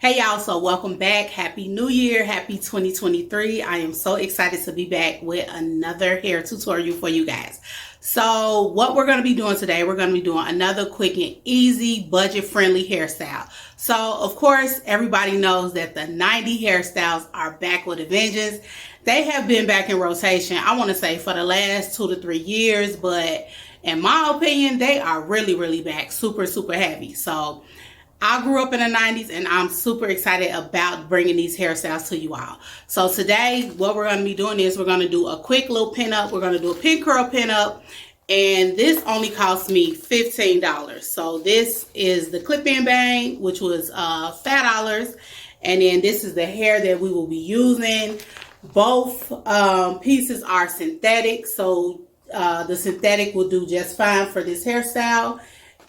Hey y'all, so welcome back. Happy New Year. Happy 2023. I am so excited to be back with another hair tutorial for you guys. So what we're going to be doing today, we're going to be doing another quick and easy budget friendly hairstyle. So of course, everybody knows that the 90s hairstyles are back with a vengeance. They have been back in rotation, I want to say for the last 2 to 3 years, but in my opinion, they are really back super heavy. So I grew up in the 90s and I'm super excited about bringing these hairstyles to you all. So today, what we're going to be doing is we're going to do a quick little pin up. We're going to do a pin curl pin up. And this only cost me $15. So this is the clip-in bang, which was $5. And then this is the hair that we will be using. Both pieces are synthetic. So the synthetic will do just fine for this hairstyle.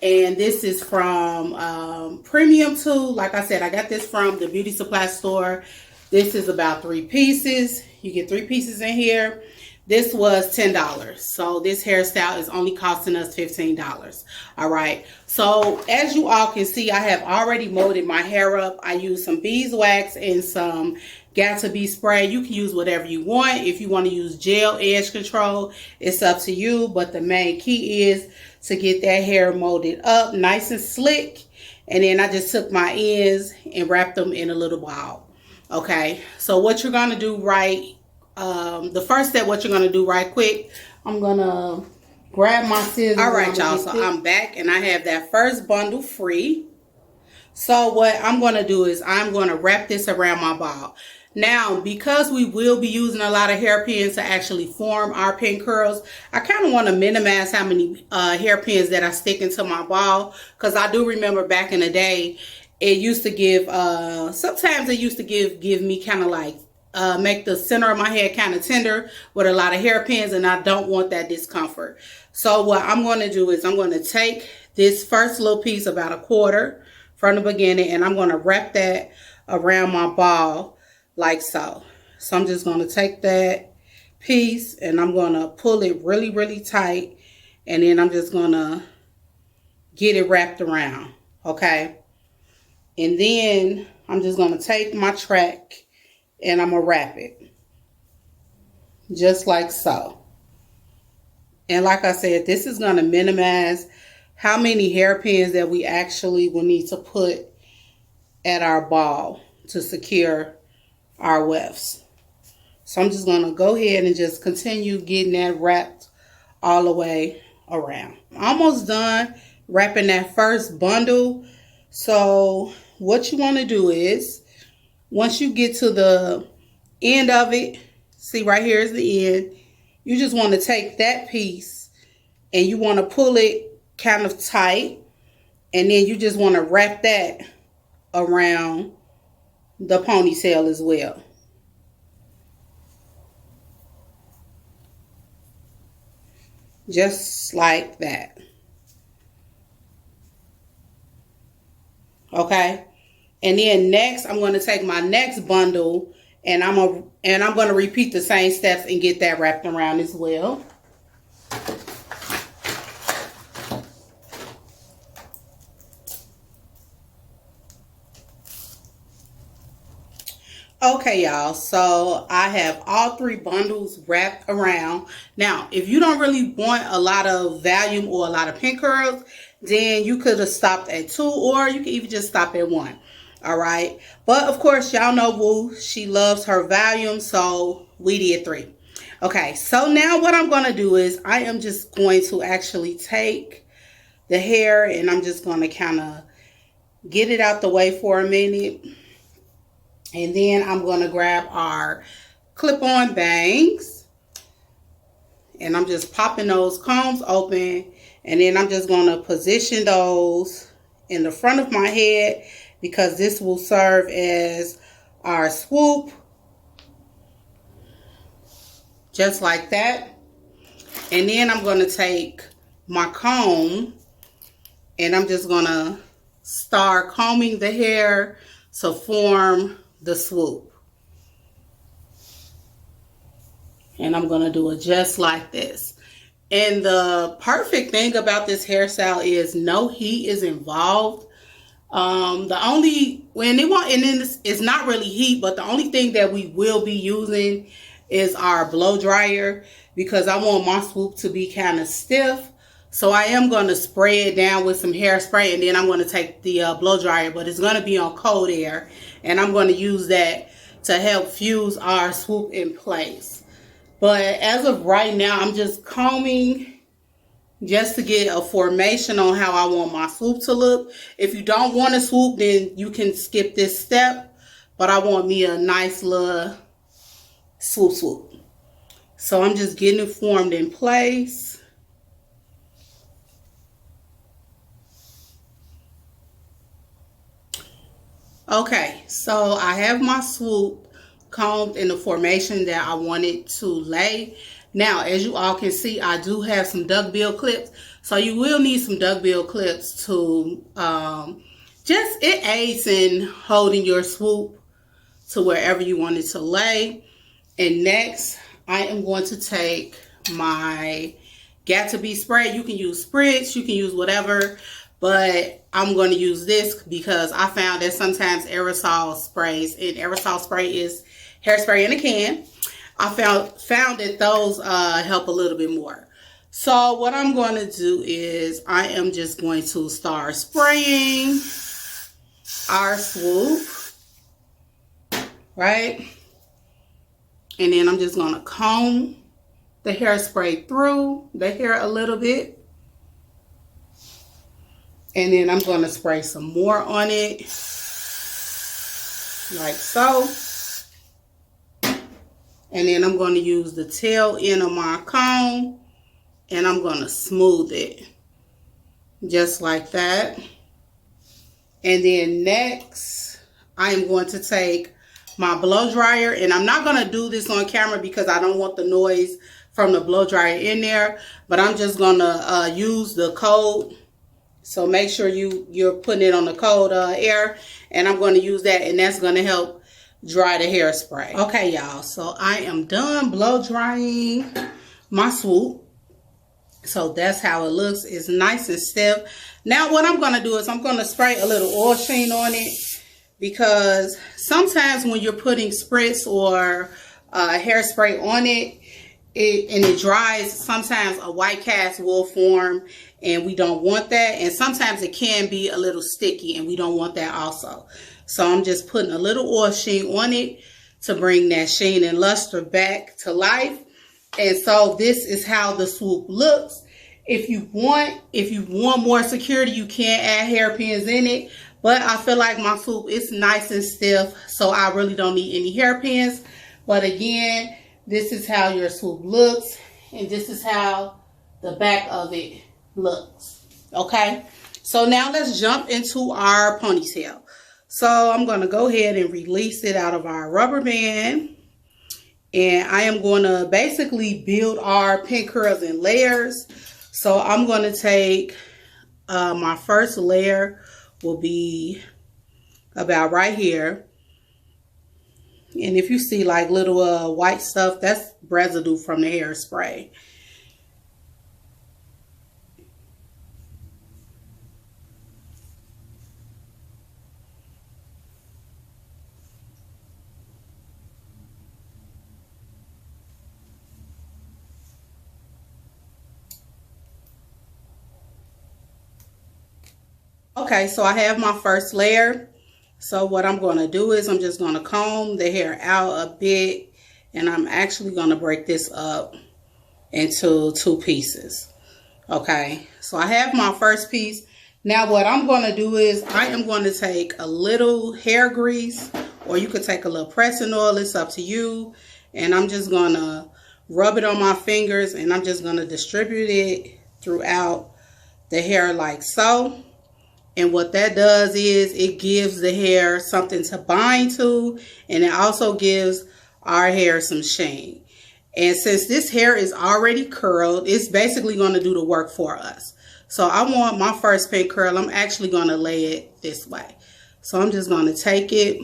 And this is from Premium Tool. Like I said, I got this from the beauty supply store. This is about 3 pieces. You get 3 pieces in here. This was $10. So this hairstyle is only costing us $15. All right. So as you all can see, I have already molded my hair up. I used some beeswax and some Got2b spray. You can use whatever you want. If you want to use gel edge control, it's up to you. But the main key is to get that hair molded up nice and slick. And then I just took my ends and wrapped them in a little ball. Okay, so what you're going to do the first step, what you're going to do right quick, I'm going to grab my scissors. All right, y'all, so I'm back and I have that first bundle free. So what I'm going to do is I'm going to wrap this around my ball. Now, because we will be using a lot of hairpins to actually form our pin curls, I kind of want to minimize how many hairpins that I stick into my ball. Because I do remember back in the day, it used to give, sometimes it used to give me kind of like, make the center of my head kind of tender with a lot of hairpins, and I don't want that discomfort. So what I'm going to do is I'm going to take this first little piece, about a quarter from the beginning, and I'm going to wrap that around my ball like so. So I'm just going to take that piece and I'm going to pull it really tight, and then I'm just going to get it wrapped around. Okay. And then I'm just going to take my track and I'm going to wrap it just like so. And like I said, this is going to minimize how many hairpins that we actually will need to put at our ball to secure our wefts. So I'm just going to go ahead and just continue getting that wrapped all the way around. Almost done wrapping that first bundle. So what you want to do is, once you get to the end of it, see right here is the end, you just want to take that piece and you want to pull it kind of tight, and then you just want to wrap that around the ponytail as well. Just like that. Okay. And then next, I'm going to take my next bundle and I'm going to repeat the same steps and get that wrapped around as well. Okay, y'all, so I have all 3 bundles wrapped around. Now, if you don't really want a lot of volume or a lot of pin curls, then you could have stopped at 2, or you can even just stop at 1. All right. But of course, y'all know Woo, she loves her volume, so we did 3. Okay, so now what I'm going to do is I am just going to actually take the hair and I'm just going to kind of get it out the way for a minute. And then I'm going to grab our clip-on bangs. And I'm just popping those combs open. And then I'm just going to position those in the front of my head, because this will serve as our swoop. Just like that. And then I'm going to take my comb and I'm just going to start combing the hair to form the swoop. And I'm going to do it just like this. And the perfect thing about this hairstyle is no heat is involved. And then it's not really heat, but the only thing that we will be using is our blow dryer, because I want my swoop to be kind of stiff. So I am going to spray it down with some hairspray, and then I'm going to take the blow dryer, but it's going to be on cold air, and I'm going to use that to help fuse our swoop in place. But as of right now, I'm just combing just to get a formation on how I want my swoop to look. If you don't want a swoop, then you can skip this step, but I want me a nice little swoop. So I'm just getting it formed in place. Okay, so I have my swoop combed in the formation that I wanted to lay. Now, as you all can see, I do have some duckbill clips. So you will need some duckbill clips to, it aids in holding your swoop to wherever you want it to lay. And next, I am going to take my Got2b spray. You can use spritz, you can use whatever, but I'm going to use this because I found that sometimes aerosol sprays, and aerosol spray is hairspray in a can, I found that those help a little bit more. So what I'm going to do is I am just going to start spraying our swoop, right? And then I'm just going to comb the hairspray through the hair a little bit. And then I'm going to spray some more on it, like so. And then I'm going to use the tail end of my comb, and I'm going to smooth it, just like that. And then next, I am going to take my blow dryer, and I'm not going to do this on camera because I don't want the noise from the blow dryer in there, but I'm just going to use the cold. So make sure you're putting it on the cold air, and I'm going to use that, and that's going to help dry the hairspray. Okay, y'all, so I am done blow drying my swoop. So that's how it looks. It's nice and stiff. Now what I'm going to do is I'm going to spray a little oil sheen on it, because sometimes when you're putting spritz or hairspray on it, and it dries, sometimes a white cast will form, and we don't want that. And sometimes it can be a little sticky, and we don't want that also. So I'm just putting a little oil sheen on it to bring that sheen and luster back to life. And so this is how the swoop looks. If you want more security, you can add hairpins in it, but I feel like my swoop is nice and stiff, so I really don't need any hairpins. But again, this is how your swoop looks, and this is how the back of it looks. Okay, so now let's jump into our ponytail. So I'm going to go ahead and release it out of our rubber band, and I am going to basically build our pin curls in layers. So I'm going to take my first layer will be about right here. And if you see like little white stuff, that's residue from the hairspray. Okay, so I have my first layer. So what I'm going to do is I'm just going to comb the hair out a bit, and I'm actually going to break this up into 2 pieces. Okay, so I have my first piece. Now what I'm going to do is I am going to take a little hair grease, or you could take a little pressing oil, it's up to you. And I'm just going to rub it on my fingers, and I'm just going to distribute it throughout the hair like so. And what that does is it gives the hair something to bind to, and it also gives our hair some sheen. And since this hair is already curled, it's basically going to do the work for us. So I want my first pin curl, I'm actually going to lay it this way. So I'm just going to take it,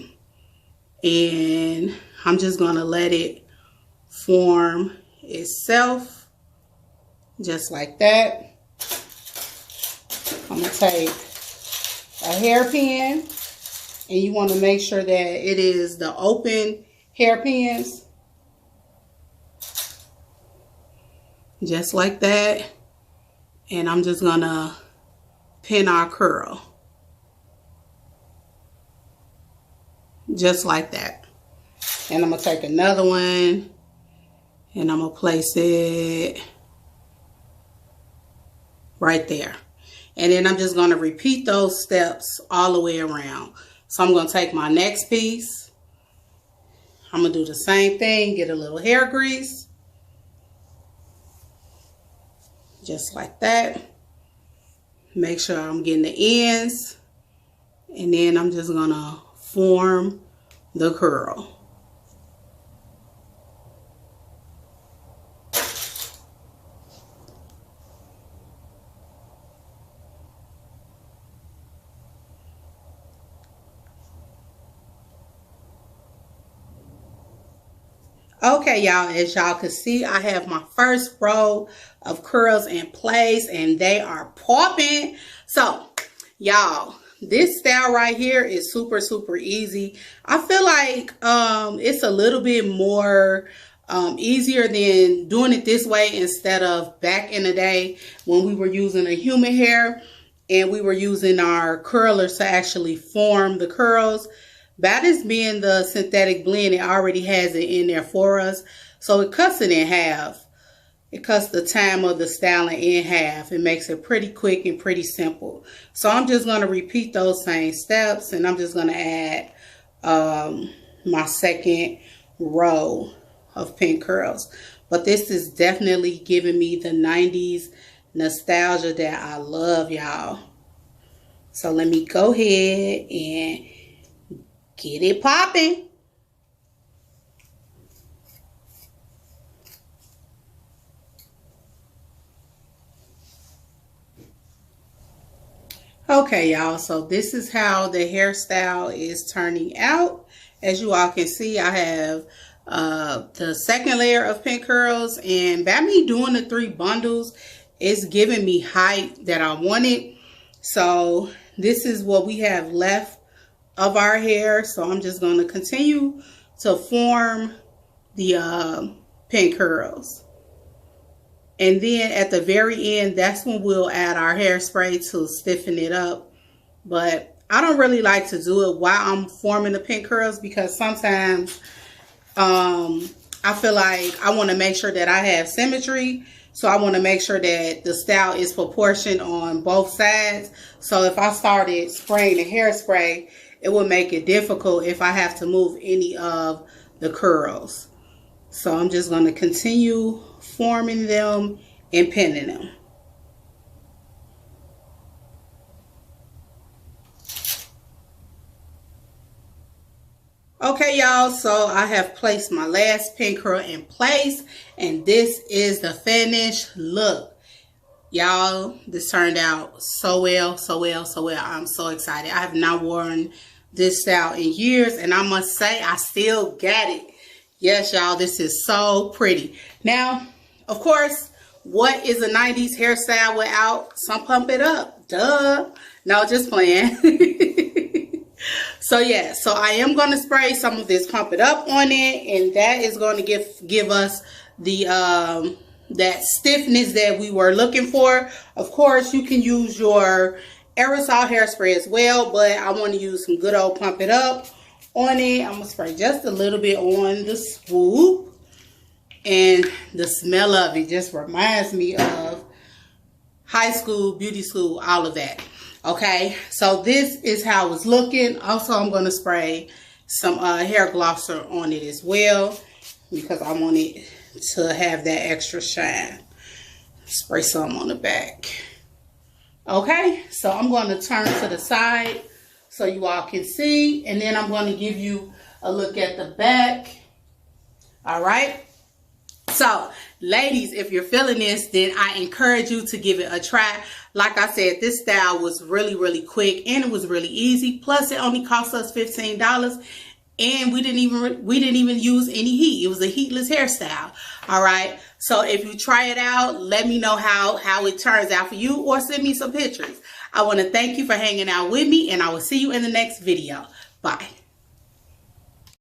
and I'm just going to let it form itself, just like that. I'm going to take a hairpin, and you want to make sure that it is the open hairpins. Just like that. And I'm just going to pin our curl. Just like that. And I'm going to take another one and I'm going to place it right there. And then I'm just going to repeat those steps all the way around. So I'm going to take my next piece. I'm going to do the same thing. Get a little hair grease. Just like that. Make sure I'm getting the ends. And then I'm just going to form the curl. Okay, y'all, as y'all can see, I have my first row of curls in place and they are popping. So, y'all, this style right here is super, super easy. I feel like it's a little bit more easier than doing it this way instead of back in the day when we were using a human hair and we were using our curlers to actually form the curls. That is being the synthetic blend. It already has it in there for us. So it cuts it in half. It cuts the time of the styling in half. It makes it pretty quick and pretty simple. So I'm just going to repeat those same steps. And I'm just going to add my second row of pin curls. But this is definitely giving me the 90s nostalgia that I love, y'all. So let me go ahead and get it popping. Okay, y'all, so this is how the hairstyle is turning out. As you all can see, I have the second layer of pin curls, and by me doing the 3 bundles, it's giving me height that I wanted. So this is what we have left of our hair. So I'm just going to continue to form the pin curls. And then at the very end, that's when we'll add our hairspray to stiffen it up. But I don't really like to do it while I'm forming the pin curls because sometimes I feel like I want to make sure that I have symmetry. So I want to make sure that the style is proportioned on both sides. So if I started spraying the hairspray, it would make it difficult if I have to move any of the curls. So I'm just going to continue forming them and pinning them. Okay, y'all, so I have placed my last pin curl in place, and this is the finished look. Y'all, this turned out so well, so well, so well. I'm so excited. I have not worn this style in years, and I must say I still got it. Yes, y'all, this is so pretty. Now, of course, what is a 90s hairstyle without some pump it up? Duh. No, just playing. So yeah, so I am going to spray some of this pump it up on it, and that is going to give us the that stiffness that we were looking for. Of course, you can use your aerosol hairspray as well, but I want to use some good old pump it up on it. I'm going to spray just a little bit on the Swoop, and the smell of it just reminds me of high school, beauty school, all of that. Okay, so this is how it's looking. Also, I'm going to spray some hair glosser on it as well because I want it to have that extra shine. Spray some on the back. Okay, so I'm going to turn to the side so you all can see, and then I'm going to give you a look at the back. All right. So, ladies, if you're feeling this, then I encourage you to give it a try. Like I said, this style was really, really quick, and it was really easy. Plus, it only cost us $15, and we didn't even use any heat. It was a heatless hairstyle. All right. So, if you try it out, let me know how it turns out for you, or send me some pictures. I want to thank you for hanging out with me, and I will see you in the next video. Bye.